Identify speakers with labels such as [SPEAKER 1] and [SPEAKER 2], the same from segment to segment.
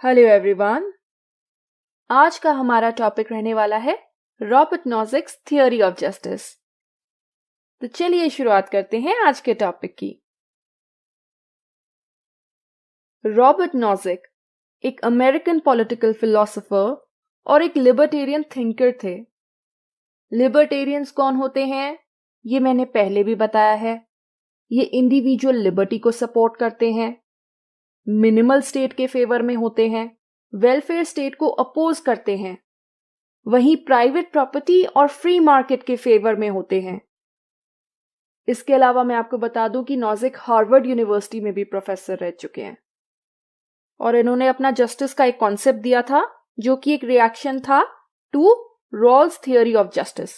[SPEAKER 1] Hello everyone. आज का हमारा टॉपिक रहने वाला है रॉबर्ट नॉजिक्स थियरी ऑफ जस्टिस। तो चलिए शुरुआत करते हैं आज के टॉपिक की। रॉबर्ट नॉजिक एक अमेरिकन पॉलिटिकल फिलोसोफर और एक लिबर्टेरियन थिंकर थे। लिबर्टेरियंस कौन होते हैं ये मैंने पहले भी बताया है। ये इंडिविजुअल लिबर्टी को सपोर्ट करते हैं, मिनिमल स्टेट के फेवर में होते हैं, वेलफेयर स्टेट को अपोज करते हैं, वहीं प्राइवेट प्रॉपर्टी और फ्री मार्केट के फेवर में होते हैं। इसके अलावा मैं आपको बता दूं कि नॉजिक हार्वर्ड यूनिवर्सिटी में भी प्रोफेसर रह चुके हैं और इन्होंने अपना जस्टिस का एक कॉन्सेप्ट दिया था जो कि एक रिएक्शन था to Rawls theory of justice,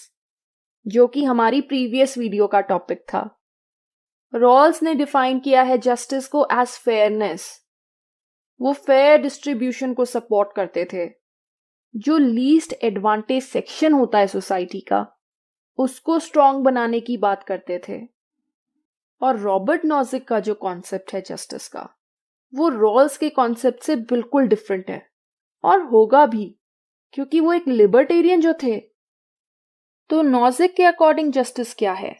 [SPEAKER 1] जो कि हमारी प्रीवियस वीडियो का टॉपिक था। रॉल्स ने डिफाइन किया है जस्टिस को एज फेयरनेस। वो फेयर डिस्ट्रीब्यूशन को सपोर्ट करते थे। जो लीस्ट एडवांटेज सेक्शन होता है सोसाइटी का, उसको स्ट्रॉन्ग बनाने की बात करते थे। और रॉबर्ट नॉजिक का जो कॉन्सेप्ट है जस्टिस का, वो रॉल्स के कॉन्सेप्ट से बिल्कुल डिफरेंट है और होगा भी, क्योंकि वो एक लिबर्टेरियन जो थे। तो नॉजिक के अकॉर्डिंग जस्टिस क्या है?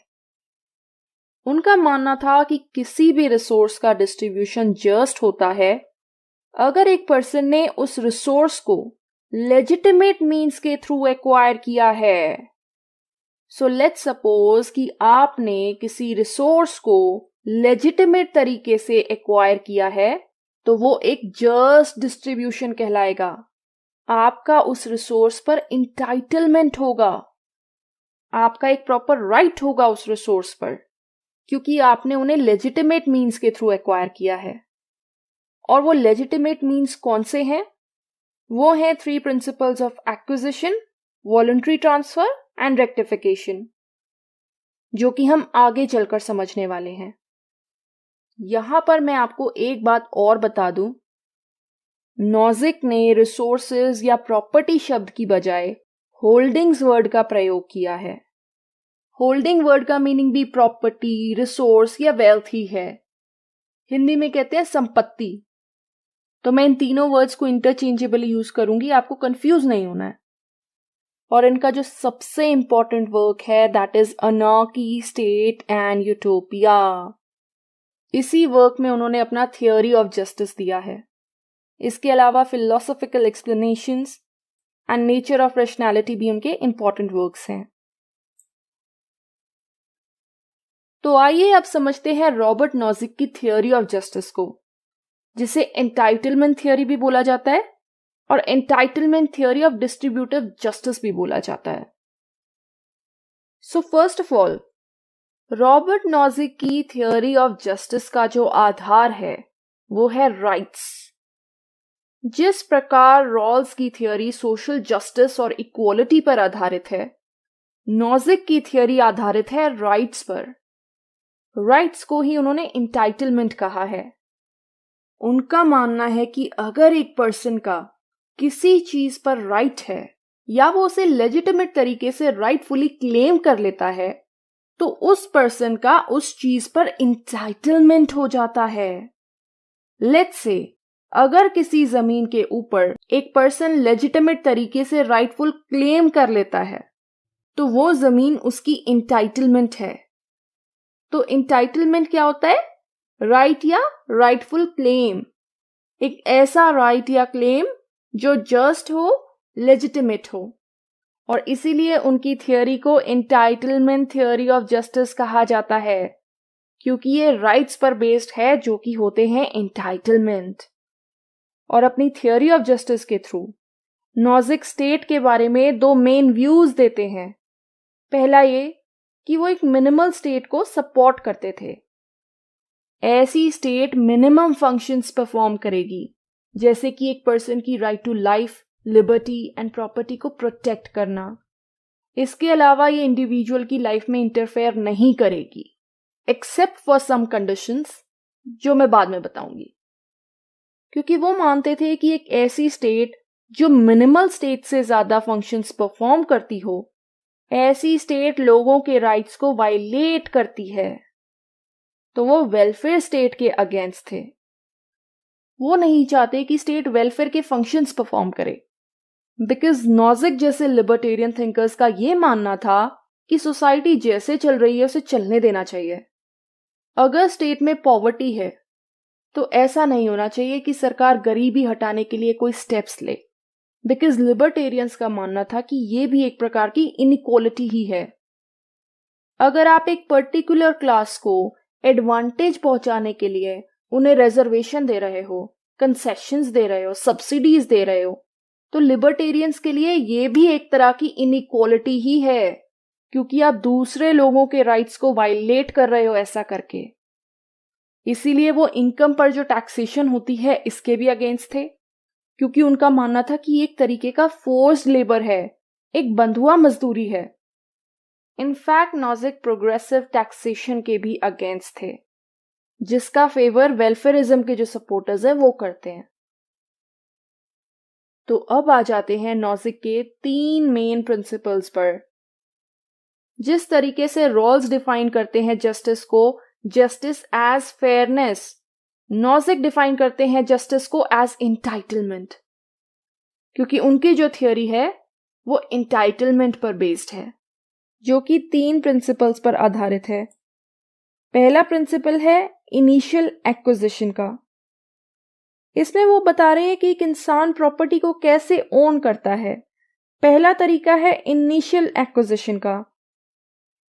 [SPEAKER 1] उनका मानना था कि किसी भी रिसोर्स का डिस्ट्रीब्यूशन जस्ट होता है अगर एक पर्सन ने उस रिसोर्स को लेजिटिमेट मीन्स के थ्रू एक्वायर किया है। सो लेट्स सपोज कि आपने किसी रिसोर्स को लेजिटिमेट तरीके से एक्वायर किया है, तो वो एक जस्ट डिस्ट्रीब्यूशन कहलाएगा। आपका उस रिसोर्स पर इंटाइटलमेंट होगा, आपका एक प्रॉपर राइट होगा उस रिसोर्स पर, क्योंकि आपने उन्हें लेजिटिमेट मीन्स के थ्रू एक्वायर किया है। और वो लेजिटिमेट मीन्स कौन से हैं? वो हैं 3 principles of acquisition, voluntary transfer and rectification, जो कि हम आगे चलकर समझने वाले हैं। यहां पर मैं आपको एक बात और बता दूं, नॉजिक ने रिसोर्सेज या प्रॉपर्टी शब्द की बजाय होल्डिंग्स वर्ड का प्रयोग किया है। होल्डिंग वर्ड का मीनिंग भी प्रॉपर्टी, रिसोर्स या वेल्थ ही है। हिंदी में कहते हैं संपत्ति। तो मैं इन तीनों वर्ड्स को इंटरचेंजेबली यूज करूंगी, आपको कंफ्यूज नहीं होना है। और इनका जो सबसे इंपॉर्टेंट वर्क है that is anarchy, state and utopia. इसी वर्क में उन्होंने अपना थियोरी ऑफ जस्टिस दिया है। इसके अलावा philosophical explanations and nature of rationality भी उनके इंपॉर्टेंट वर्क्स हैं। तो आइए अब समझते हैं रॉबर्ट नॉजिक की थियोरी ऑफ जस्टिस को, जिसे एंटाइटलमेंट थियोरी भी बोला जाता है और entitlement theory of distributive justice भी बोला जाता है। So first of all, Robert Nozick की थियोरी ऑफ जस्टिस का जो आधार है वो है राइट्स। जिस प्रकार रॉल्स की थियोरी सोशल जस्टिस और इक्वालिटी पर आधारित है, नॉजिक की थियोरी आधारित है राइट्स पर। राइट्स को ही उन्होंने एंटाइटलमेंट कहा है। उनका मानना है कि अगर एक पर्सन का किसी चीज पर राइट है या वो उसे लेजिटिमेट तरीके से राइटफुली क्लेम कर लेता है, तो उस पर्सन का उस चीज पर इंटाइटलमेंट हो जाता है। लेट्स से अगर किसी जमीन के ऊपर एक पर्सन लेजिटिमेट तरीके से राइटफुल क्लेम कर लेता है, तो वो जमीन उसकी इंटाइटलमेंट है। तो इंटाइटलमेंट क्या होता है? राइट या राइटफुल क्लेम। एक ऐसा राइट या क्लेम जो जस्ट हो, लेजिटिमेट हो। और इसीलिए उनकी थियोरी को एंटाइटलमेंट थियोरी ऑफ जस्टिस कहा जाता है, क्योंकि ये राइट्स पर बेस्ड है जो कि होते हैं एंटाइटलमेंट। और अपनी थियोरी ऑफ जस्टिस के थ्रू नॉजिक स्टेट के बारे में 2 मेन व्यूज देते हैं। पहला ये कि वो एक मिनिमल स्टेट को सपोर्ट करते थे। ऐसी स्टेट मिनिमम फंक्शंस परफॉर्म करेगी, जैसे कि एक पर्सन की right to life, liberty and property को प्रोटेक्ट करना। इसके अलावा ये इंडिविजुअल की लाइफ में इंटरफेयर नहीं करेगी, एक्सेप्ट फॉर सम कंडीशंस जो मैं बाद में बताऊंगी। क्योंकि वो मानते थे कि एक ऐसी स्टेट जो मिनिमल स्टेट से ज्यादा फंक्शंस परफॉर्म करती हो, ऐसी स्टेट लोगों के राइट्स को वायलेट करती है। तो वो वेलफेयर स्टेट के अगेंस्ट थे। वो नहीं चाहते कि स्टेट वेलफेयर के फंक्शंस परफॉर्म करे, बिकॉज नॉजिक जैसे लिबर्टेरियन थिंकर्स का ये मानना था कि सोसाइटी जैसे चल रही है उसे चलने देना चाहिए। अगर स्टेट में पॉवर्टी है तो ऐसा नहीं होना चाहिए कि सरकार गरीबी हटाने के लिए कोई स्टेप्स ले, बिकॉज लिबर्टेरियंस का मानना था कि ये भी एक प्रकार की इनइक्वालिटी ही है। अगर आप एक पर्टिकुलर क्लास को एडवांटेज पहुंचाने के लिए उन्हें रिजर्वेशन दे रहे हो, कंसेशंस दे रहे हो, सब्सिडीज दे रहे हो, तो लिबर्टेरियंस के लिए ये भी एक तरह की इनइक्वालिटी ही है, क्योंकि आप दूसरे लोगों के राइट्स को वायलेट कर रहे हो ऐसा करके। इसीलिए वो इनकम पर जो टैक्सेशन होती है इसके भी अगेंस्ट थे, क्योंकि उनका मानना था कि एक तरीके का फोर्स्ड लेबर है, एक बंधुआ मजदूरी है। इनफैक्ट नॉजिक प्रोग्रेसिव टैक्सेशन के भी अगेंस्ट थे, जिसका फेवर वेलफेयरिज्म के जो सपोर्टर्स हैं वो करते हैं। तो अब आ जाते हैं नॉजिक के 3 मेन प्रिंसिपल्स पर। जिस तरीके से रॉल्स डिफाइन करते हैं जस्टिस को, justice as fairness, Nozick define करते हैं जस्टिस को एज इंटाइटलमेंट, क्योंकि उनकी जो थियोरी है वो इंटाइटलमेंट पर बेस्ड है, जो कि 3 प्रिंसिपल्स पर आधारित है। पहला प्रिंसिपल है इनिशियल एक्विजिशन का। इसमें वो बता रहे हैं कि एक इंसान प्रॉपर्टी को कैसे ओन करता है। पहला तरीका है इनिशियल एक्विजिशन का।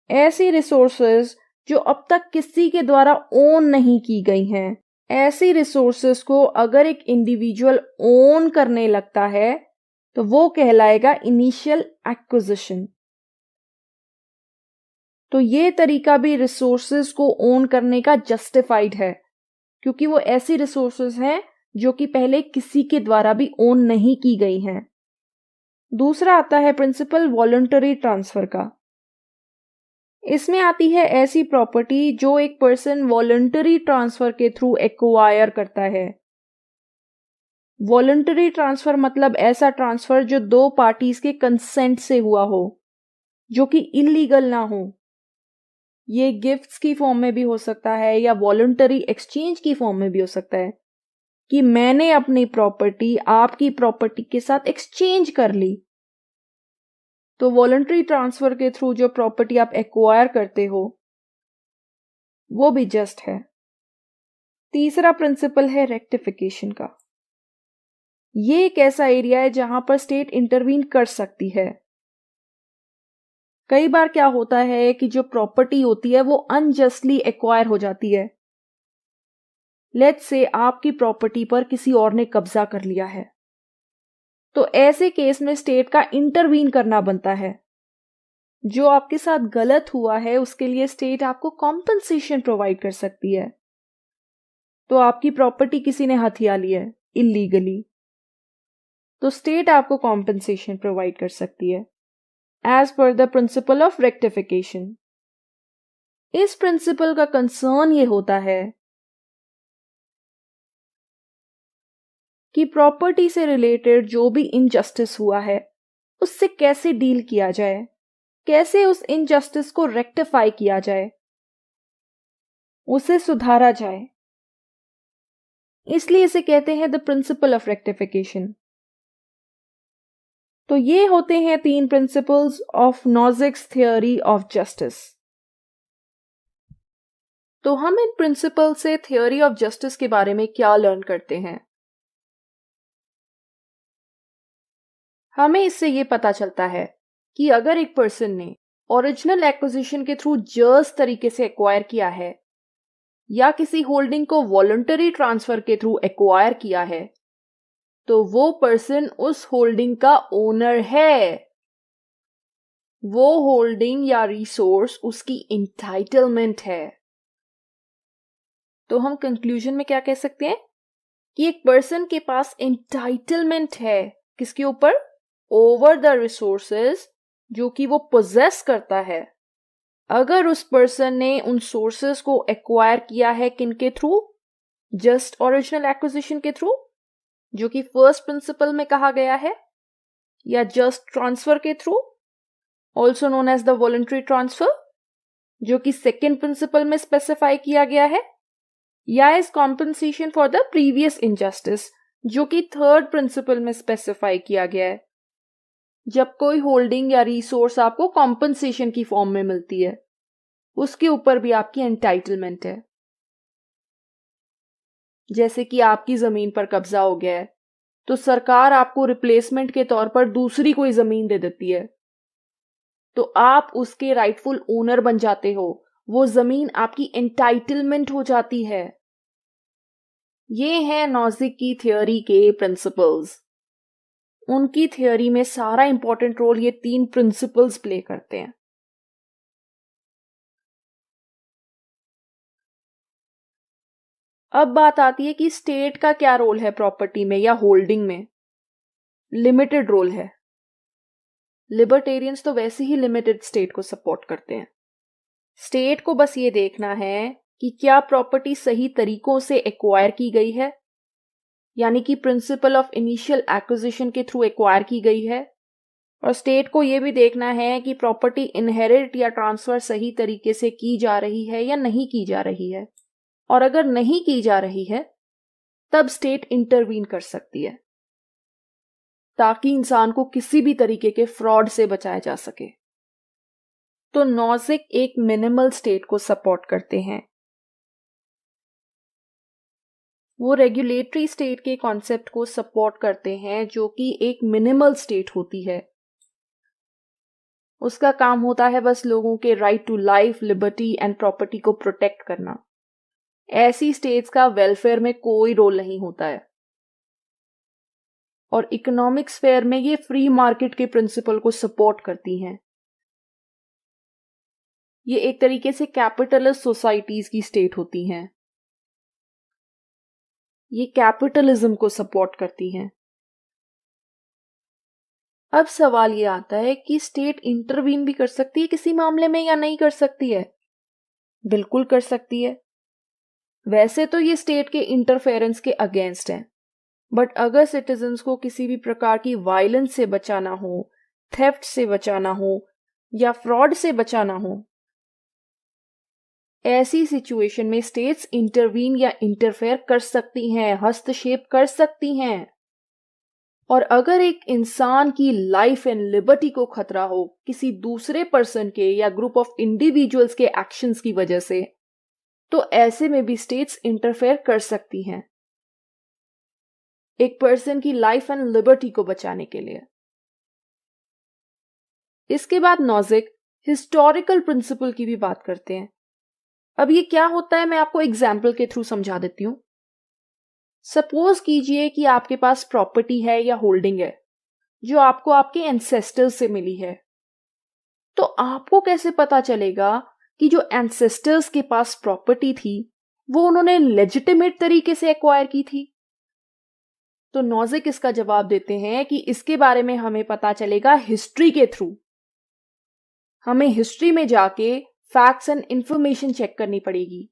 [SPEAKER 1] ऐसी रिसोर्सेज जो अब तक किसी के द्वारा ओन नहीं की गई हैं, ऐसी रिसोर्सेज को अगर एक इंडिविजुअल ओन करने लगता है तो वो कहलाएगा इनिशियल एक्विजिशन। तो ये तरीका भी रिसोर्सेज को ओन करने का जस्टिफाइड है, क्योंकि वो ऐसी रिसोर्सेज हैं जो कि पहले किसी के द्वारा भी ओन नहीं की गई हैं। दूसरा आता है प्रिंसिपल वॉलंटरी ट्रांसफर का। इसमें आती है ऐसी प्रॉपर्टी जो एक पर्सन वॉलंटरी ट्रांसफर के थ्रू एक्वायर करता है। वॉलंटरी ट्रांसफर मतलब ऐसा ट्रांसफर जो 2 पार्टीज के कंसेंट से हुआ हो, जो कि इलीगल ना हो। ये गिफ्ट्स की फॉर्म में भी हो सकता है या वॉलंटरी एक्सचेंज की फॉर्म में भी हो सकता है, कि मैंने अपनी प्रॉपर्टी आपकी प्रॉपर्टी के साथ एक्सचेंज कर ली। तो वॉलंटरी ट्रांसफर के थ्रू जो प्रॉपर्टी आप एक्वायर करते हो वो भी जस्ट है। तीसरा प्रिंसिपल है रेक्टिफिकेशन का। ये एक ऐसा एरिया है जहां पर स्टेट इंटरवीन कर सकती है। कई बार क्या होता है कि जो प्रॉपर्टी होती है वो अनजस्टली एक्वायर हो जाती है। लेट्स से आपकी प्रॉपर्टी पर किसी और ने कब्जा कर लिया है, तो ऐसे केस में स्टेट का इंटरवीन करना बनता है। जो आपके साथ गलत हुआ है उसके लिए स्टेट आपको कॉम्पनसेशन प्रोवाइड कर सकती है। तो आपकी प्रॉपर्टी किसी ने हथिया ली है इलीगली, तो स्टेट आपको कॉम्पनसेशन प्रोवाइड कर सकती है as per the principle of rectification. इस प्रिंसिपल का कंसर्न ये होता है कि प्रॉपर्टी से रिलेटेड जो भी इनजस्टिस हुआ है उससे कैसे डील किया जाए, कैसे उस इनजस्टिस को रेक्टिफाई किया जाए, उसे सुधारा जाए। इसलिए इसे कहते हैं द प्रिंसिपल ऑफ रेक्टिफिकेशन। तो ये होते हैं 3 principles of Nozick's theory of justice. तो हम इन प्रिंसिपल से थियोरी ऑफ जस्टिस के बारे में क्या लर्न करते हैं? हमें इससे ये पता चलता है कि अगर एक पर्सन ने ओरिजिनल एक्विजिशन के थ्रू जस्ट तरीके से एक्वायर किया है या किसी होल्डिंग को वॉलंटरी ट्रांसफर के थ्रू एक्वायर किया है, तो वो पर्सन उस होल्डिंग का ओनर है। वो होल्डिंग या रिसोर्स उसकी इंटाइटलमेंट है। तो हम कंक्लूजन में क्या कह सकते हैं कि एक पर्सन के पास इंटाइटलमेंट है किसके ऊपर? ओवर द रिसोर्सेज जो कि वो पोजेस करता है। अगर उस पर्सन ने उन सोर्सेस को एक्वायर किया है किनके थ्रू? जस्ट ओरिजिनल एक्विजिशन के थ्रू, जो कि फर्स्ट प्रिंसिपल में कहा गया है, या जस्ट ट्रांसफर के through, also known as the voluntary transfer, जो कि सेकेंड प्रिंसिपल में स्पेसिफाई किया गया है, या as compensation for the previous injustice, जो कि थर्ड प्रिंसिपल में स्पेसिफाई किया गया है। जब कोई होल्डिंग या रिसोर्स आपको कॉम्पनसेशन की फॉर्म में मिलती है, उसके ऊपर भी आपकी एंटाइटलमेंट है। जैसे कि आपकी जमीन पर कब्जा हो गया है, तो सरकार आपको रिप्लेसमेंट के तौर पर दूसरी कोई जमीन दे देती है, तो आप उसके राइटफुल ओनर बन जाते हो। वो जमीन आपकी एंटाइटलमेंट हो जाती है। ये है नॉजिक की थियोरी के प्रिंसिपल्स। उनकी थियोरी में सारा इंपॉर्टेंट रोल ये 3 प्रिंसिपल्स प्ले करते हैं। अब बात आती है कि स्टेट का क्या रोल है प्रॉपर्टी में या होल्डिंग में। लिमिटेड रोल है। लिबर्टेरियंस तो वैसे ही लिमिटेड स्टेट को सपोर्ट करते हैं। स्टेट को बस ये देखना है कि क्या प्रॉपर्टी सही तरीकों से एक्वायर की गई है, यानी कि प्रिंसिपल ऑफ इनिशियल एक्विजिशन के थ्रू एक्वायर की गई है। और स्टेट को यह भी देखना है कि प्रॉपर्टी इनहेरिट या ट्रांसफर सही तरीके से की जा रही है या नहीं की जा रही है। और अगर नहीं की जा रही है, तब स्टेट इंटरवीन कर सकती है, ताकि इंसान को किसी भी तरीके के फ्रॉड से बचाया जा सके। तो नॉजिक एक मिनिमल स्टेट को सपोर्ट करते हैं। वो रेगुलेटरी स्टेट के कॉन्सेप्ट को सपोर्ट करते हैं, जो कि एक मिनिमल स्टेट होती है। उसका काम होता है बस लोगों के right to life, liberty and property को प्रोटेक्ट करना। ऐसी स्टेट्स का वेलफेयर में कोई रोल नहीं होता है। और इकोनॉमिक स्फेयर में ये फ्री मार्केट के प्रिंसिपल को सपोर्ट करती हैं। ये एक तरीके से कैपिटलिस्ट सोसाइटीज की स्टेट होती हैं। ये कैपिटलिज्म को सपोर्ट करती हैं। अब सवाल ये आता है कि स्टेट इंटरवीन भी कर सकती है किसी मामले में या नहीं कर सकती है? बिल्कुल कर सकती है। वैसे तो ये स्टेट के इंटरफेरेंस के अगेंस्ट है, बट अगर सिटीजन्स को किसी भी प्रकार की वायलेंस से बचाना हो, थेफ्ट से बचाना हो या फ्रॉड से बचाना हो, ऐसी सिचुएशन में स्टेट्स इंटरवीन या इंटरफेयर कर सकती हैं, हस्तक्षेप कर सकती हैं। और अगर एक इंसान की लाइफ एंड लिबर्टी को खतरा हो किसी दूसरे पर्सन के या ग्रुप ऑफ इंडिविजुअल्स के एक्शंस की वजह से, तो ऐसे में भी स्टेट्स इंटरफेयर कर सकती हैं एक पर्सन की लाइफ एंड लिबर्टी को बचाने के लिए। इसके बाद नॉजिक हिस्टोरिकल प्रिंसिपल की भी बात करते हैं। अब ये क्या होता है, मैं आपको एग्जाम्पल के थ्रू समझा देती हूं। सपोज कीजिए कि आपके पास प्रॉपर्टी है या होल्डिंग है जो आपको आपके एंसेस्टर्स से मिली है। तो आपको कैसे पता चलेगा कि जो एंसेस्टर्स के पास प्रॉपर्टी थी वो उन्होंने लेजिटिमेट तरीके से एक्वायर की थी? तो नॉजिक इसका जवाब देते हैं कि इसके बारे में हमें पता चलेगा हिस्ट्री के थ्रू। हमें हिस्ट्री में जाके फैक्ट्स एंड इंफॉर्मेशन चेक करनी पड़ेगी,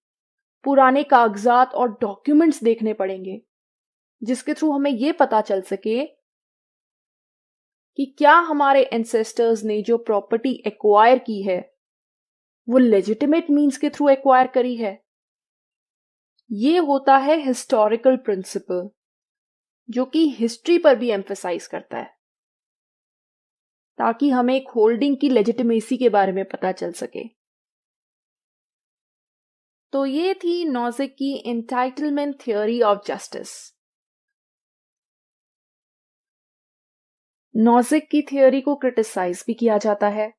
[SPEAKER 1] पुराने कागजात और डॉक्यूमेंट्स देखने पड़ेंगे, जिसके थ्रू हमें यह पता चल सके कि क्या हमारे एंसेस्टर्स ने जो प्रॉपर्टी एक्वायर की है वो लेजिटिमेट मींस के थ्रू एक्वायर करी है। ये होता है हिस्टोरिकल प्रिंसिपल, जो कि हिस्ट्री पर भी एम्फसाइज करता है, ताकि हमें एक होल्डिंग की लेजिटिमेसी के बारे में पता चल सके। तो ये थी नॉजिक की entitlement theory of justice. Nozick की थ्योरी को क्रिटिसाइज भी किया जाता है।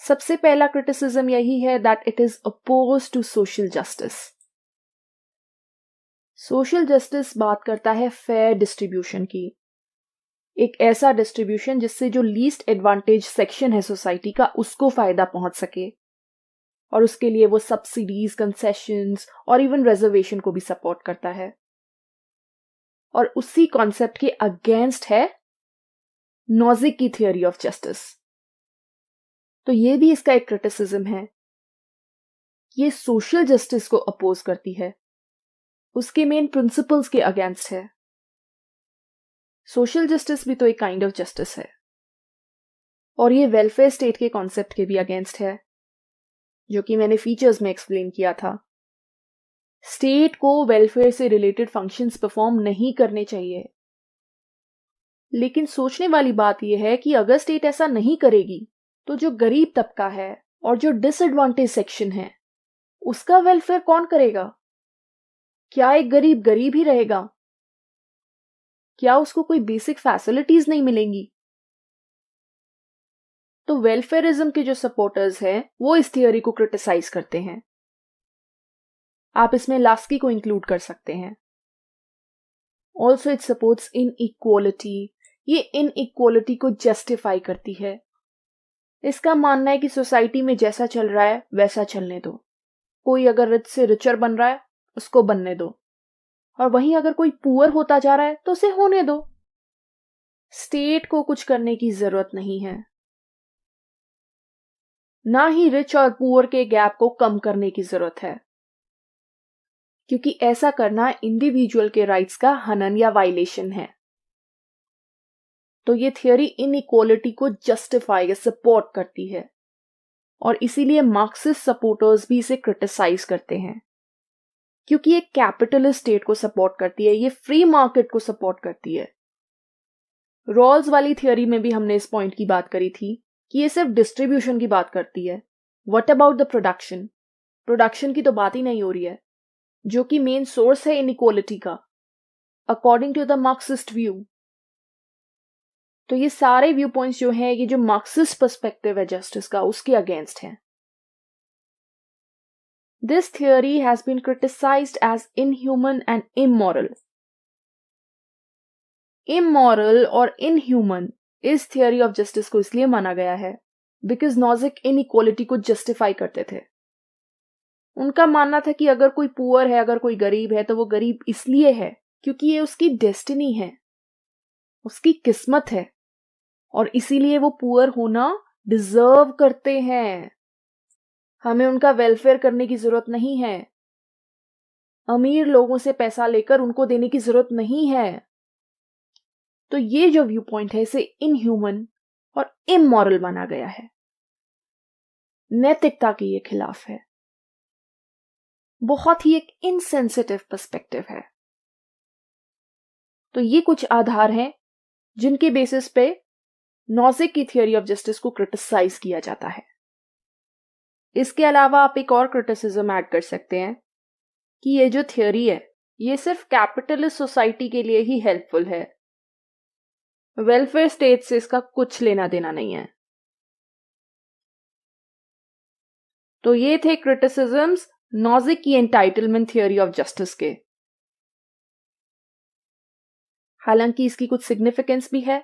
[SPEAKER 1] सबसे पहला क्रिटिसिज्म यही है that it is opposed to social justice. Social justice बात करता है फेयर डिस्ट्रीब्यूशन की, एक ऐसा डिस्ट्रीब्यूशन जिससे जो लीस्ट एडवांटेज सेक्शन है सोसाइटी का उसको फायदा पहुंच सके, और उसके लिए वो सब्सिडीज, कंसेशंस और इवन रिजर्वेशन को भी सपोर्ट करता है। और उसी कॉन्सेप्ट के अगेंस्ट है नॉजिक की थियोरी ऑफ जस्टिस। तो ये भी इसका एक क्रिटिसिज्म है। ये सोशल जस्टिस को अपोज करती है, उसके मेन प्रिंसिपल्स के अगेंस्ट है। सोशल जस्टिस भी तो एक काइंड ऑफ जस्टिस है, और ये वेलफेयर स्टेट के कॉन्सेप्ट के भी अगेंस्ट है, जो कि मैंने फीचर्स में एक्सप्लेन किया था। स्टेट को वेलफेयर से रिलेटेड फंक्शंस परफॉर्म नहीं करने चाहिए। लेकिन सोचने वाली बात यह है कि अगर स्टेट ऐसा नहीं करेगी तो जो गरीब तबका है और जो डिसएडवांटेज सेक्शन है उसका वेलफेयर कौन करेगा? क्या एक गरीब गरीब ही रहेगा? क्या उसको कोई बेसिक फैसिलिटीज नहीं मिलेंगी? तो वेलफेयरिज्म के जो सपोर्टर्स हैं वो इस थियोरी को क्रिटिसाइज करते हैं। आप इसमें लास्की को इंक्लूड कर सकते हैं। Also it supports inequality. ये इनइक्वालिटी को जस्टिफाई करती है। इसका मानना है कि सोसाइटी में जैसा चल रहा है वैसा चलने दो। कोई अगर रिच से रिचर बन रहा है उसको बनने दो, और वहीं अगर कोई पुअर होता जा रहा है तो उसे होने दो। स्टेट को कुछ करने की जरूरत नहीं है, ना ही रिच और पुअर के गैप को कम करने की जरूरत है, क्योंकि ऐसा करना इंडिविजुअल के राइट्स का हनन या वायलेशन है। तो ये थियोरी इनइक्वालिटी को जस्टिफाई या सपोर्ट करती है, और इसीलिए मार्क्सिस्ट सपोर्टर्स भी इसे क्रिटिसाइज करते हैं, क्योंकि ये कैपिटलिस्ट स्टेट को सपोर्ट करती है, ये फ्री मार्केट को सपोर्ट करती है। रॉल्स वाली थियोरी में भी हमने इस पॉइंट की बात करी थी कि ये सिर्फ डिस्ट्रीब्यूशन की बात करती है। What about the production? Production की तो बात ही नहीं हो रही है, जो कि मेन सोर्स है इनइक्वालिटी का, according to the Marxist view. तो ये सारे व्यू पॉइंट्स जो हैं, ये जो मार्क्सिस्ट पर्सपेक्टिव है जस्टिस का, उसके अगेंस्ट हैं। This theory has been criticized as inhuman and immoral. Immoral और इनह्यूमन इस थियोरी ऑफ जस्टिस को इसलिए माना गया है बिकॉज नॉजिक इनइक्वालिटी को जस्टिफाई करते थे। उनका मानना था कि अगर कोई पुअर है, अगर कोई गरीब है, तो वो गरीब इसलिए है क्योंकि ये उसकी डेस्टिनी है, उसकी किस्मत है, और इसीलिए वो पुअर होना डिजर्व करते हैं। हमें उनका वेलफेयर करने की जरूरत नहीं है। अमीर लोगों से पैसा लेकर उनको देने की जरूरत नहीं है। तो ये जो व्यू पॉइंट है, इसे इनह्यूमन और इमोरल माना गया है, नैतिकता के ये खिलाफ है। बहुत ही एक इनसेंसिटिव पर्सपेक्टिव है। तो ये कुछ आधार हैं जिनके बेसिस पे नॉजिक की थियोरी ऑफ जस्टिस को क्रिटिसाइज किया जाता है। इसके अलावा आप एक और क्रिटिसिज्म ऐड कर सकते हैं कि ये जो थियोरी है ये सिर्फ कैपिटलिस्ट सोसाइटी के लिए ही हेल्पफुल है, वेलफेयर स्टेट से इसका कुछ लेना देना नहीं है। तो ये थे क्रिटिसिज्म्स नॉजिक की एंटाइटलमेंट थियोरी ऑफ जस्टिस के। हालांकि इसकी कुछ सिग्निफिकेंस भी है।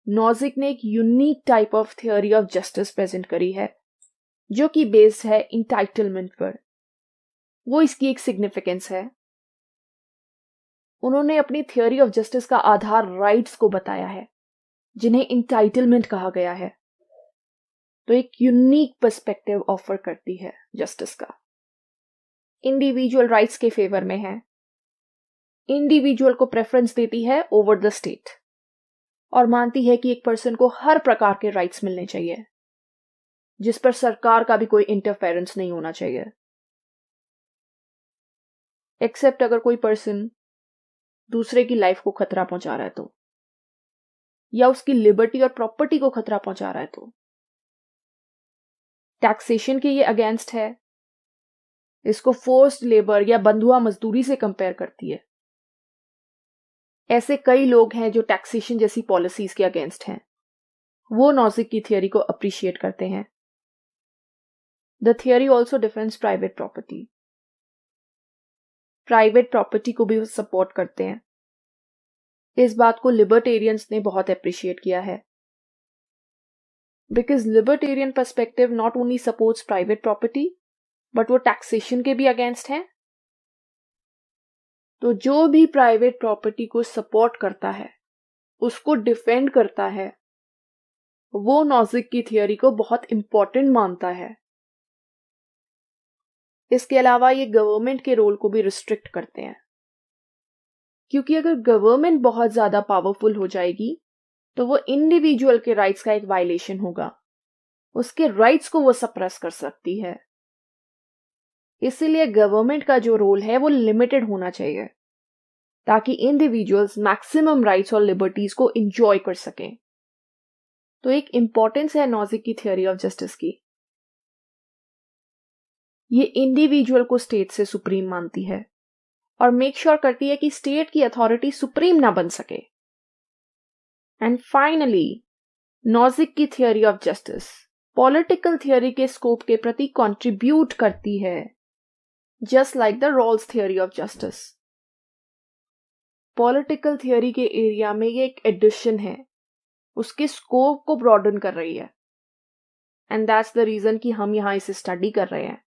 [SPEAKER 1] नॉजिक ने एक unique type of theory of justice present करी है जो कि बेस्ड है इंटाइटलमेंट पर। वो इसकी एक सिग्निफिकेंस है। उन्होंने अपनी थियोरी ऑफ जस्टिस का आधार राइट्स को बताया है, जिन्हें इंटाइटलमेंट कहा गया है। तो एक यूनिक पर्सपेक्टिव ऑफर करती है जस्टिस का। इंडिविजुअल राइट्स के फेवर में है, इंडिविजुअल को प्रेफरेंस देती है ओवर द स्टेट, और मानती है कि एक पर्सन को हर प्रकार के राइट्स मिलने चाहिए जिस पर सरकार का भी कोई इंटरफेरेंस नहीं होना चाहिए, एक्सेप्ट अगर कोई पर्सन दूसरे की लाइफ को खतरा पहुंचा रहा है तो, या उसकी लिबर्टी और प्रॉपर्टी को खतरा पहुंचा रहा है तो। टैक्सेशन के ये अगेंस्ट है, इसको फोर्स्ड लेबर या बंधुआ मजदूरी से कंपेयर करती है। ऐसे कई लोग हैं जो टैक्सेशन जैसी पॉलिसीज के अगेंस्ट हैं। वो नॉजिक की थियोरी को अप्रिशिएट करते हैं। The theory also defends private property. Private property को भी सपोर्ट करते हैं। इस बात को लिबर्टेरियंस ने बहुत अप्रिशिएट किया है, because libertarian perspective not only supports private property but वो टैक्सेशन के भी अगेंस्ट हैं। तो जो भी प्राइवेट प्रॉपर्टी को सपोर्ट करता है, उसको डिफेंड करता है, वो नॉजिक की थियोरी को बहुत इंपॉर्टेंट मानता है। इसके अलावा ये गवर्नमेंट के रोल को भी रिस्ट्रिक्ट करते हैं, क्योंकि अगर गवर्नमेंट बहुत ज्यादा पावरफुल हो जाएगी तो वो इंडिविजुअल के राइट्स का एक वायलेशन होगा, उसके राइट्स को वो सप्रेस कर सकती है। इसीलिए गवर्नमेंट का जो रोल है वो लिमिटेड होना चाहिए ताकि इंडिविजुअल्स मैक्सिमम राइट्स और लिबर्टीज को एंजॉय कर सकें। तो एक इंपॉर्टेंस है नॉजिक की थियोरी ऑफ जस्टिस की। ये इंडिविजुअल को स्टेट से सुप्रीम मानती है और मेक श्योर करती है कि स्टेट की अथॉरिटी सुप्रीम ना बन सके। एंड फाइनली नॉजिक की theory of justice political theory के स्कोप के प्रति कंट्रीब्यूट करती है, just like the Rawls theory of justice. Political theory के एरिया में ये एक एडिशन है, उसके स्कोप को ब्रॉडन कर रही है, एंड दैट्स द रीजन कि हम यहां इसे स्टडी कर रहे हैं।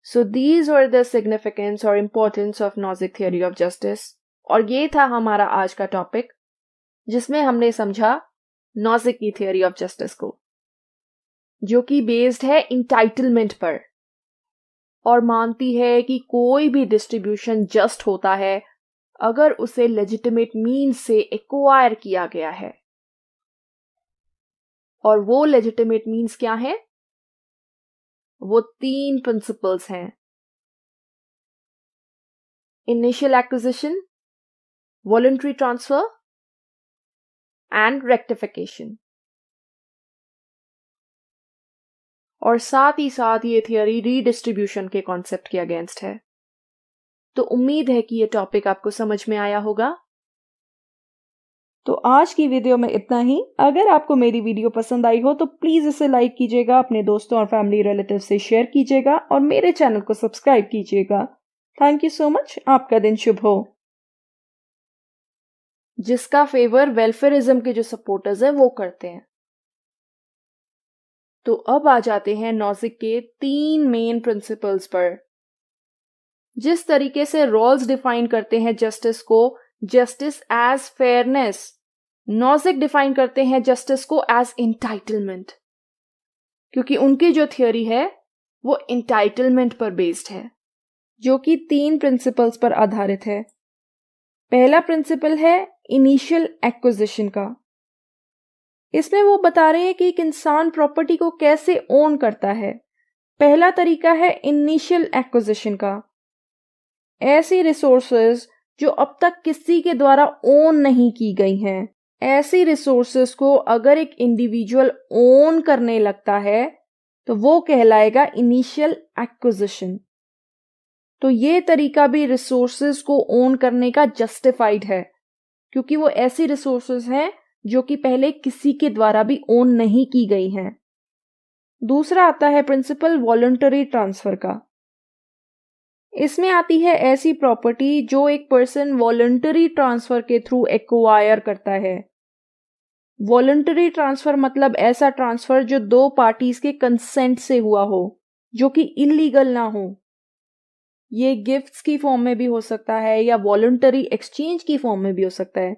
[SPEAKER 1] So these were the significance और importance of Nozick theory of justice, और ये था हमारा आज का टॉपिक जिसमें हमने समझा नॉजिक की थियोरी ऑफ जस्टिस को, जो कि बेस्ड है इंटाइटलमेंट पर और मानती है कि कोई भी डिस्ट्रीब्यूशन जस्ट होता है अगर उसे लेजिटिमेट मीन्स से एक्वायर किया गया है। और वो लेजिटिमेट मीन्स क्या है? वो 3 प्रिंसिपल्स हैं: initial acquisition, voluntary transfer and rectification. और साथ ही साथ ये थियोरी रीडिस्ट्रीब्यूशन के कॉन्सेप्ट के अगेंस्ट है। तो उम्मीद है कि ये टॉपिक आपको समझ में आया होगा।
[SPEAKER 2] तो आज की वीडियो में इतना ही। अगर आपको मेरी वीडियो पसंद आई हो तो प्लीज इसे लाइक कीजिएगा, अपने दोस्तों और फैमिली रिलेटिव से शेयर कीजिएगा और मेरे चैनल को सब्सक्राइब कीजिएगा। Thank you so much. आपका दिन शुभ हो।
[SPEAKER 1] जिसका फेवर वेलफेयरिज्म के जो सपोर्टर्स हैं वो करते हैं। तो अब आ जाते हैं नॉजिक के 3 मेन प्रिंसिपल्स पर। जिस तरीके से रॉल्स डिफाइन करते हैं जस्टिस को, justice as fairness, Nozick define करते हैं जस्टिस को एज इंटाइटलमेंट, क्योंकि उनकी जो थियोरी है वो इंटाइटलमेंट पर बेस्ड है,
[SPEAKER 2] जो कि 3 प्रिंसिपल्स पर आधारित है। पहला प्रिंसिपल है इनिशियल एक्विजिशन का। इसमें वो बता रहे हैं कि एक इंसान प्रॉपर्टी को कैसे ओन करता है। पहला तरीका है इनिशियल एक्विजिशन का। ऐसी रिसोर्सेज जो अब तक किसी के द्वारा ओन नहीं की गई हैं, ऐसी रिसोर्सेज को अगर एक इंडिविजुअल ओन करने लगता है तो वो कहलाएगा इनिशियल एक्विजिशन। तो ये तरीका भी रिसोर्सेज को ओन करने का जस्टिफाइड है, क्योंकि वो ऐसी रिसोर्सेज हैं जो कि पहले किसी के द्वारा भी ओन नहीं की गई हैं। दूसरा आता है प्रिंसिपल वॉलंटरी ट्रांसफर का। इसमें आती है ऐसी प्रॉपर्टी जो एक पर्सन वॉलंटरी ट्रांसफर के थ्रू एक्वायर करता है। वॉलंटरी ट्रांसफर मतलब ऐसा ट्रांसफर जो 2 पार्टीज के कंसेंट से हुआ हो, जो कि इलीगल ना हो। ये गिफ्ट्स की फॉर्म में भी हो सकता है या वॉलंटरी एक्सचेंज की फॉर्म में भी हो सकता है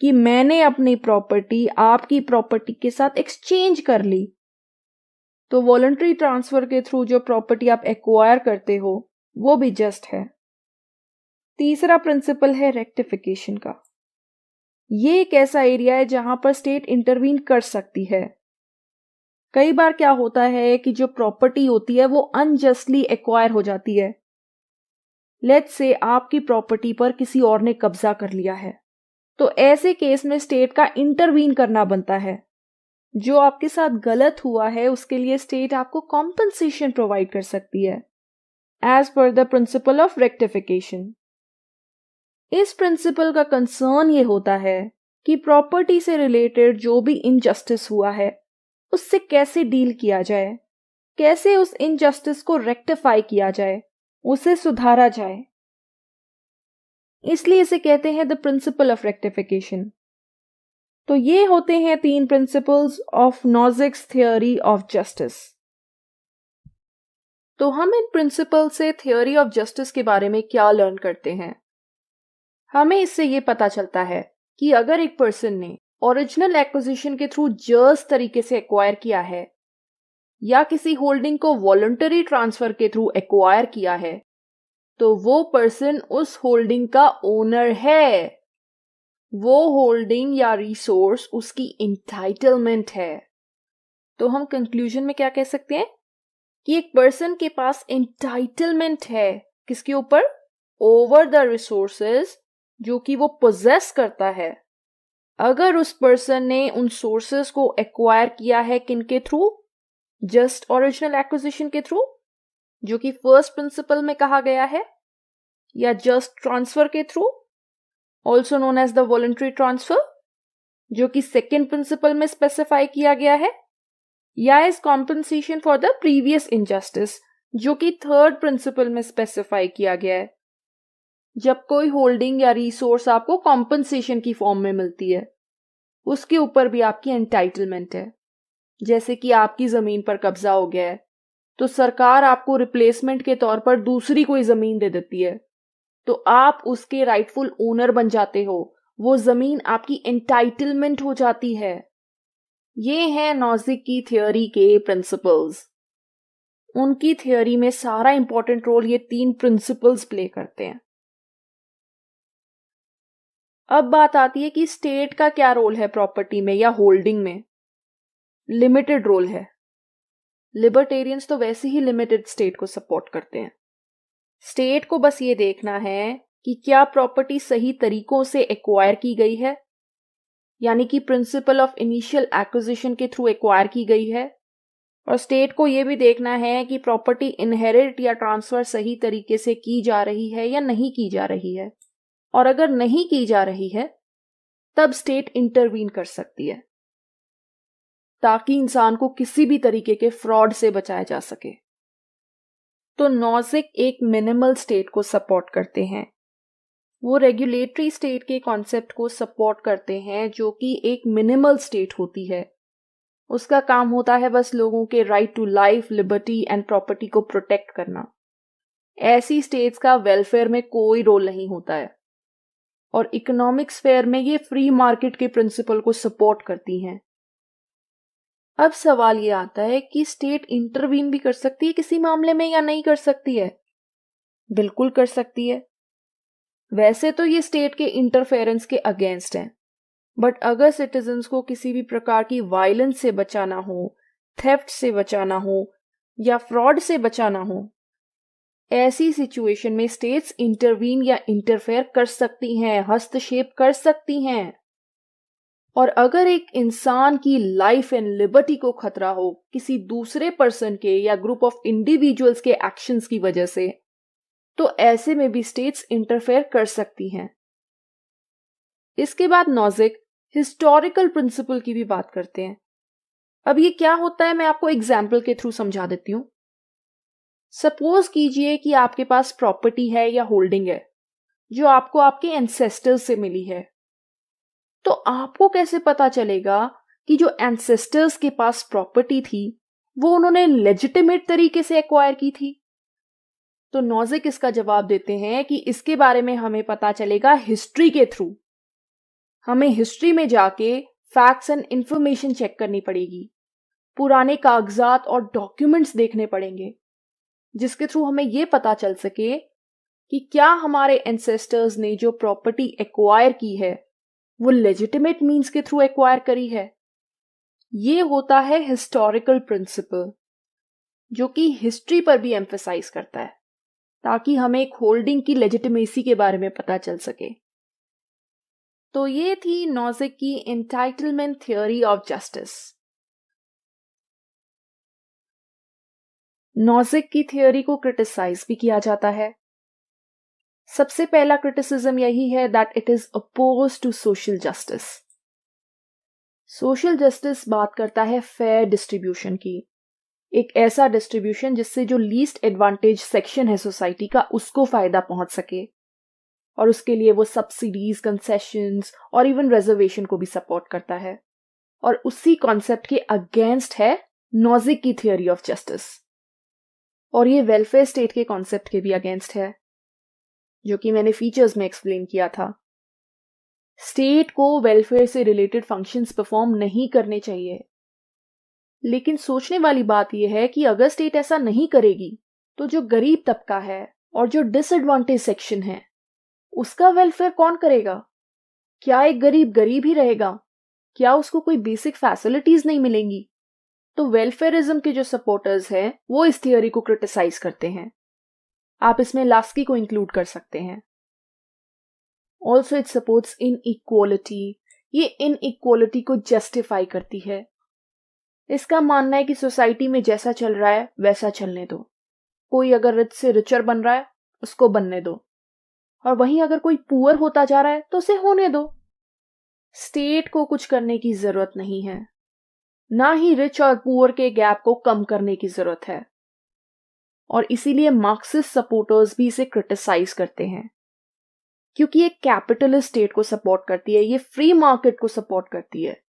[SPEAKER 2] कि मैंने अपनी प्रॉपर्टी आपकी प्रॉपर्टी के साथ एक्सचेंज कर ली। तो वॉलंटरी ट्रांसफर के थ्रू जो प्रॉपर्टी आप एक्वायर करते हो वो भी जस्ट है। तीसरा प्रिंसिपल है रेक्टिफिकेशन का। ये एक ऐसा एरिया है जहां पर स्टेट इंटरवीन कर सकती है। कई बार क्या होता है कि जो प्रॉपर्टी होती है वो अनजस्टली एक्वायर हो जाती है। लेट्स से आपकी प्रॉपर्टी पर किसी और ने कब्जा कर लिया है, तो ऐसे केस में स्टेट का इंटरवीन करना बनता है। जो आपके साथ गलत हुआ है उसके लिए स्टेट आपको कॉम्पनसेशन प्रोवाइड कर सकती है as per the principle of rectification. इस प्रिंसिपल का कंसर्न ये होता है कि प्रॉपर्टी से रिलेटेड जो भी इनजस्टिस हुआ है उससे कैसे डील किया जाए, कैसे उस इनजस्टिस को रेक्टिफाई किया जाए, उसे सुधारा जाए। इसलिए इसे कहते हैं द प्रिंसिपल ऑफ रेक्टिफिकेशन। तो ये होते हैं 3 principles of Nozick's theory of justice.
[SPEAKER 1] तो हम इन प्रिंसिपल से थियोरी ऑफ जस्टिस के बारे में क्या लर्न करते हैं? हमें इससे ये पता चलता है कि अगर एक पर्सन ने ओरिजिनल एक्विजिशन के थ्रू जस्ट तरीके से एक्वायर किया है या किसी होल्डिंग को वॉलंटरी ट्रांसफर के थ्रू एक्वायर किया है, तो वो पर्सन उस होल्डिंग का ओनर है। वो होल्डिंग या रिसोर्स उसकी इंटाइटलमेंट है। तो हम कंक्लूजन में क्या कह सकते हैं कि एक पर्सन के पास एंटाइटलमेंट है किसके ऊपर? ओवर द रिसोर्सेज जो कि वो पोजेस करता है। अगर उस पर्सन ने उन सोर्सेस को एक्वायर किया है किनके थ्रू? जस्ट ओरिजिनल एक्विजिशन के थ्रू, जो कि फर्स्ट प्रिंसिपल में कहा गया है, या जस्ट ट्रांसफर के through, also known as the voluntary transfer, जो कि सेकेंड प्रिंसिपल में स्पेसिफाई किया गया है, या is compensation for the previous injustice, जो कि थर्ड प्रिंसिपल में स्पेसिफाई किया गया है। जब कोई होल्डिंग या रिसोर्स आपको कॉम्पनसेशन की फॉर्म में मिलती है, उसके ऊपर भी आपकी एंटाइटलमेंट है। जैसे कि आपकी जमीन पर कब्जा हो गया है, तो सरकार आपको रिप्लेसमेंट के तौर पर दूसरी कोई जमीन दे देती है, तो आप उसके राइटफुल ओनर बन जाते हो। वो जमीन आपकी एंटाइटलमेंट हो जाती है। ये है नॉजिक की थियोरी के प्रिंसिपल्स। उनकी थियोरी में सारा इंपॉर्टेंट रोल ये 3 प्रिंसिपल्स प्ले करते हैं। अब बात आती है कि स्टेट का क्या रोल है प्रॉपर्टी में या होल्डिंग में। लिमिटेड रोल है। लिबर्टेरियंस तो वैसे ही लिमिटेड स्टेट को सपोर्ट करते हैं। स्टेट को बस ये देखना है कि क्या प्रॉपर्टी सही तरीकों से एक्वायर की गई है, यानी कि प्रिंसिपल ऑफ इनिशियल एक्विजिशन के थ्रू एक्वायर की गई है, और स्टेट को ये भी देखना है कि प्रॉपर्टी इनहेरिट या ट्रांसफर सही तरीके से की जा रही है या नहीं की जा रही है, और अगर नहीं की जा रही है तब स्टेट इंटरवीन कर सकती है ताकि इंसान को किसी भी तरीके के फ्रॉड से बचाया जा सके। तो नॉजिक एक मिनिमल स्टेट को सपोर्ट करते हैं। वो रेगुलेटरी स्टेट के कॉन्सेप्ट को सपोर्ट करते हैं जो कि एक मिनिमल स्टेट होती है। उसका काम होता है बस लोगों के right to life, liberty and property को प्रोटेक्ट करना। ऐसी स्टेट्स का वेलफेयर में कोई रोल नहीं होता है, और इकोनॉमिक स्फेयर में ये फ्री मार्केट के प्रिंसिपल को सपोर्ट करती हैं। अब सवाल ये आता है कि स्टेट इंटरवीन भी कर सकती है किसी मामले में या नहीं कर सकती है? बिल्कुल कर सकती है। वैसे तो ये स्टेट के इंटरफेरेंस के अगेंस्ट है, बट अगर सिटीजन्स को किसी भी प्रकार की वायलेंस से बचाना हो, थेफ्ट से बचाना हो या फ्रॉड से बचाना हो, ऐसी सिचुएशन में स्टेट्स इंटरवीन या इंटरफेयर कर सकती हैं, हस्तक्षेप कर सकती हैं। और अगर एक इंसान की लाइफ एंड लिबर्टी को खतरा हो किसी दूसरे पर्सन के या ग्रुप ऑफ इंडिविजुअल्स के एक्शंस की वजह से, तो ऐसे में भी स्टेट्स इंटरफेयर कर सकती हैं। इसके बाद नॉजिक हिस्टोरिकल प्रिंसिपल की भी बात करते हैं। अब ये क्या होता है मैं आपको एग्जाम्पल के थ्रू समझा देती हूं। सपोज कीजिए कि आपके पास प्रॉपर्टी है या होल्डिंग है जो आपको आपके एंसेस्टर्स से मिली है। तो आपको कैसे पता चलेगा कि जो एंसेस्टर्स के पास प्रॉपर्टी थी वो उन्होंने लेजिटिमेट तरीके से एक्वायर की थी? तो नॉजिक इसका जवाब देते हैं कि इसके बारे में हमें पता चलेगा हिस्ट्री के थ्रू। हमें हिस्ट्री में जाके फैक्ट्स एंड इंफॉर्मेशन चेक करनी पड़ेगी, पुराने कागजात और डॉक्यूमेंट्स देखने पड़ेंगे, जिसके थ्रू हमें यह पता चल सके कि क्या हमारे एंसेस्टर्स ने जो प्रॉपर्टी एक्वायर की है वो लेजिटिमेट मींस के थ्रू एक्वायर करी है। ये होता है हिस्टोरिकल प्रिंसिपल, जो कि हिस्ट्री पर भी एम्फसाइज करता है ताकि हमें एक होल्डिंग की लेजिटिमेसी के बारे में पता चल सके। तो ये थी नॉजिक की entitlement theory of justice. Nozick की थ्योरी को क्रिटिसाइज भी किया जाता है। सबसे पहला क्रिटिसिज्म यही है that it is oppose to social justice. Social justice बात करता है फेयर डिस्ट्रीब्यूशन की, एक ऐसा डिस्ट्रीब्यूशन जिससे जो लीस्ट एडवांटेज सेक्शन है सोसाइटी का उसको फायदा पहुंच सके, और उसके लिए वो सब्सिडीज, कंसेशंस और इवन रिजर्वेशन को भी सपोर्ट करता है। और उसी कॉन्सेप्ट के अगेंस्ट है नॉजिक की थियोरी ऑफ जस्टिस, और ये वेलफेयर स्टेट के कॉन्सेप्ट के भी अगेंस्ट है, जो कि मैंने फीचर्स में एक्सप्लेन किया था। स्टेट को वेलफेयर से रिलेटेड फंक्शंस परफॉर्म नहीं करने चाहिए, लेकिन सोचने वाली बात यह है कि अगर स्टेट ऐसा नहीं करेगी तो जो गरीब तबका है और जो डिसएडवांटेज सेक्शन है उसका वेलफेयर कौन करेगा? क्या एक गरीब गरीब ही रहेगा? क्या उसको कोई बेसिक फैसिलिटीज नहीं मिलेंगी? तो वेलफेयरिज्म के जो सपोर्टर्स हैं वो इस थियोरी को क्रिटिसाइज करते हैं। आप इसमें लास्की को इंक्लूड कर सकते हैं। Also it supports inequality. ये इनइक्वालिटी को जस्टिफाई करती है। इसका मानना है कि सोसाइटी में जैसा चल रहा है वैसा चलने दो। कोई अगर रिच से रिचर बन रहा है उसको बनने दो, और वहीं अगर कोई पुअर होता जा रहा है तो उसे होने दो। स्टेट को कुछ करने की जरूरत नहीं है, ना ही रिच और पुअर के गैप को कम करने की जरूरत है। और इसीलिए मार्क्सिस्ट सपोर्टर्स भी इसे क्रिटिसाइज करते हैं, क्योंकि ये कैपिटलिस्ट स्टेट को सपोर्ट करती है, ये फ्री मार्केट को सपोर्ट करती है।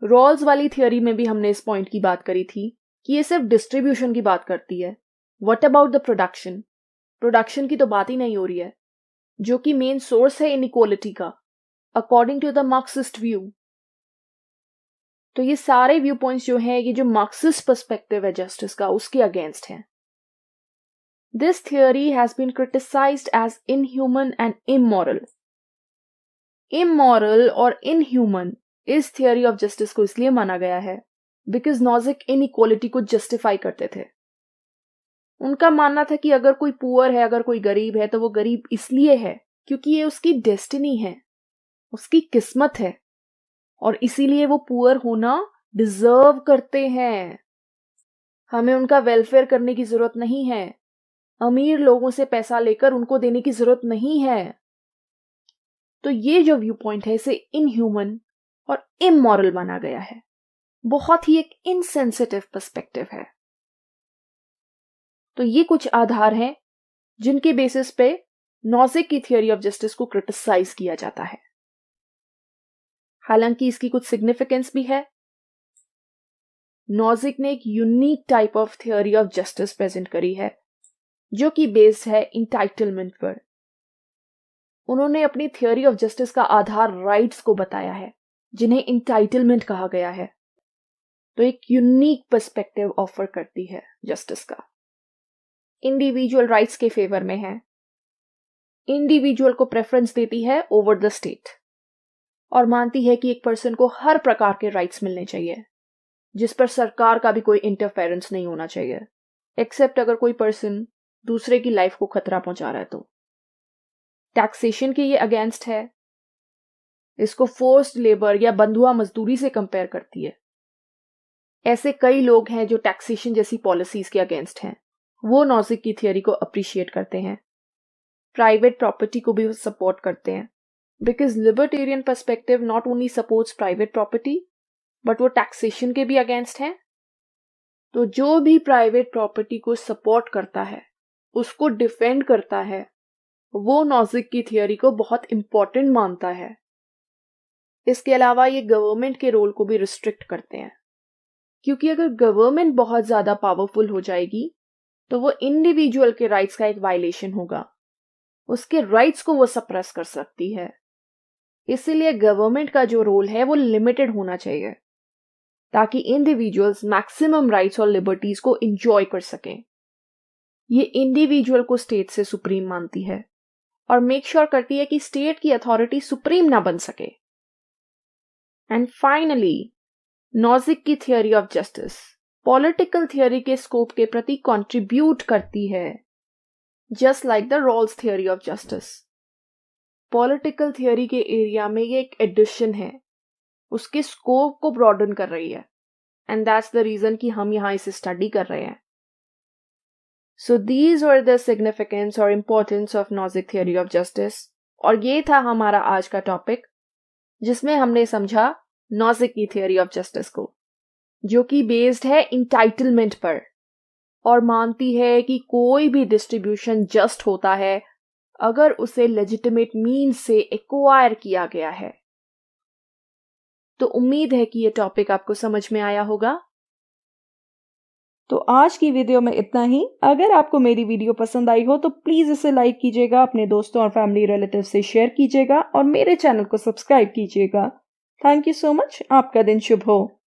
[SPEAKER 1] रॉल्स वाली थियोरी में भी हमने इस पॉइंट की बात करी थी कि ये सिर्फ डिस्ट्रीब्यूशन की बात करती है। What about the production? Production की तो बात ही नहीं हो रही है, जो कि मेन सोर्स है इनइक्वालिटी का, according to the Marxist view. तो ये सारे व्यू पॉइंट्स जो हैं, ये जो मार्क्सिस्ट पर्सपेक्टिव है जस्टिस का, उसके अगेंस्ट हैं। This theory has been criticized as inhuman and immoral. Immoral और इनह्यूमन इस थियोरी ऑफ जस्टिस को इसलिए माना गया है बिकॉज नॉजिक इनइक्वालिटी को जस्टिफाई करते थे। उनका मानना था कि अगर कोई पुअर है, अगर कोई गरीब है, तो वो गरीब इसलिए है क्योंकि ये उसकी डेस्टिनी है, उसकी किस्मत है, और इसीलिए वो पुअर होना डिजर्व करते हैं। हमें उनका वेलफेयर करने की जरूरत नहीं है, अमीर लोगों से पैसा लेकर उनको देने की जरूरत नहीं है। तो ये जो व्यू पॉइंट है, इसे इनह्यूमन और इमोरल माना गया है। बहुत ही एक इनसेंसिटिव पर्सपेक्टिव है। तो ये कुछ आधार हैं जिनके बेसिस पे नॉजिक की थियोरी ऑफ जस्टिस को क्रिटिसाइज किया जाता है। हालांकि इसकी कुछ सिग्निफिकेंस भी है। नॉजिक ने एक unique type of theory of justice present करी है, जो कि बेस्ड है इंटाइटलमेंट पर। उन्होंने अपनी थियोरी ऑफ जस्टिस का आधार राइट्स को बताया है, जिन्हें इंटाइटलमेंट कहा गया है। तो एक यूनिक पर्सपेक्टिव ऑफर करती है जस्टिस का। इंडिविजुअल राइट्स के फेवर में है, इंडिविजुअल को प्रेफरेंस देती है ओवर द स्टेट, और मानती है कि एक पर्सन को हर प्रकार के राइट्स मिलने चाहिए, जिस पर सरकार का भी कोई इंटरफेरेंस नहीं होना चाहिए, एक्सेप्ट अगर कोई पर्सन दूसरे की लाइफ को खतरा पहुंचा रहा है तो। टैक्सेशन के ये अगेंस्ट है, इसको फोर्स्ड लेबर या बंधुआ मजदूरी से कंपेयर करती है। ऐसे कई लोग हैं जो टैक्सेशन जैसी पॉलिसीज के अगेंस्ट हैं, वो नॉजिक की थियोरी को अप्रिशिएट करते हैं। प्राइवेट प्रॉपर्टी को भी सपोर्ट करते हैं, because libertarian perspective not only supports private property but वो टैक्सेशन के भी अगेंस्ट हैं। तो जो भी प्राइवेट प्रॉपर्टी को सपोर्ट करता है, उसको डिफेंड करता है, वो नॉजिक की थियोरी को बहुत इंपॉर्टेंट मानता है। इसके अलावा ये गवर्नमेंट के रोल को भी रिस्ट्रिक्ट करते हैं, क्योंकि अगर गवर्नमेंट बहुत ज्यादा पावरफुल हो जाएगी तो वो इंडिविजुअल के राइट्स का एक वायलेशन होगा, उसके राइट्स को वो सप्रेस कर सकती है। इसीलिए गवर्नमेंट का जो रोल है वो लिमिटेड होना चाहिए, ताकि इंडिविजुअल्स मैक्सिमम राइट्स और लिबर्टीज को एंजॉय कर सकें। ये इंडिविजुअल को स्टेट से सुप्रीम मानती है और मेक श्योर करती है कि स्टेट की अथॉरिटी सुप्रीम ना बन सके। एंड फाइनली, नॉजिक की theory of justice political theory के स्कोप के प्रति कंट्रीब्यूट करती है, just like the Rawls theory of justice. Political theory के एरिया में ये एक एडिशन है, उसके स्कोप को ब्रॉडन कर रही है, एंड दैट्स द रीजन कि हम यहां इसे स्टडी कर रहे हैं। So these were the significance और importance of Nozick theory of justice. और ये था हमारा आज का टॉपिक, जिसमें हमने समझा नॉजिक की थियोरी ऑफ जस्टिस को, जो कि बेस्ड है इंटाइटलमेंट पर और मानती है कि कोई भी डिस्ट्रीब्यूशन जस्ट होता है अगर उसे लेजिटिमेट मीन्स से एक्वायर किया गया है। तो उम्मीद है कि ये टॉपिक आपको समझ में आया होगा।
[SPEAKER 2] तो आज की वीडियो में इतना ही। अगर आपको मेरी वीडियो पसंद आई हो तो प्लीज इसे लाइक कीजिएगा, अपने दोस्तों और फैमिली रिलेटिव से शेयर कीजिएगा और मेरे चैनल को सब्सक्राइब कीजिएगा। Thank you so much. आपका दिन शुभ हो।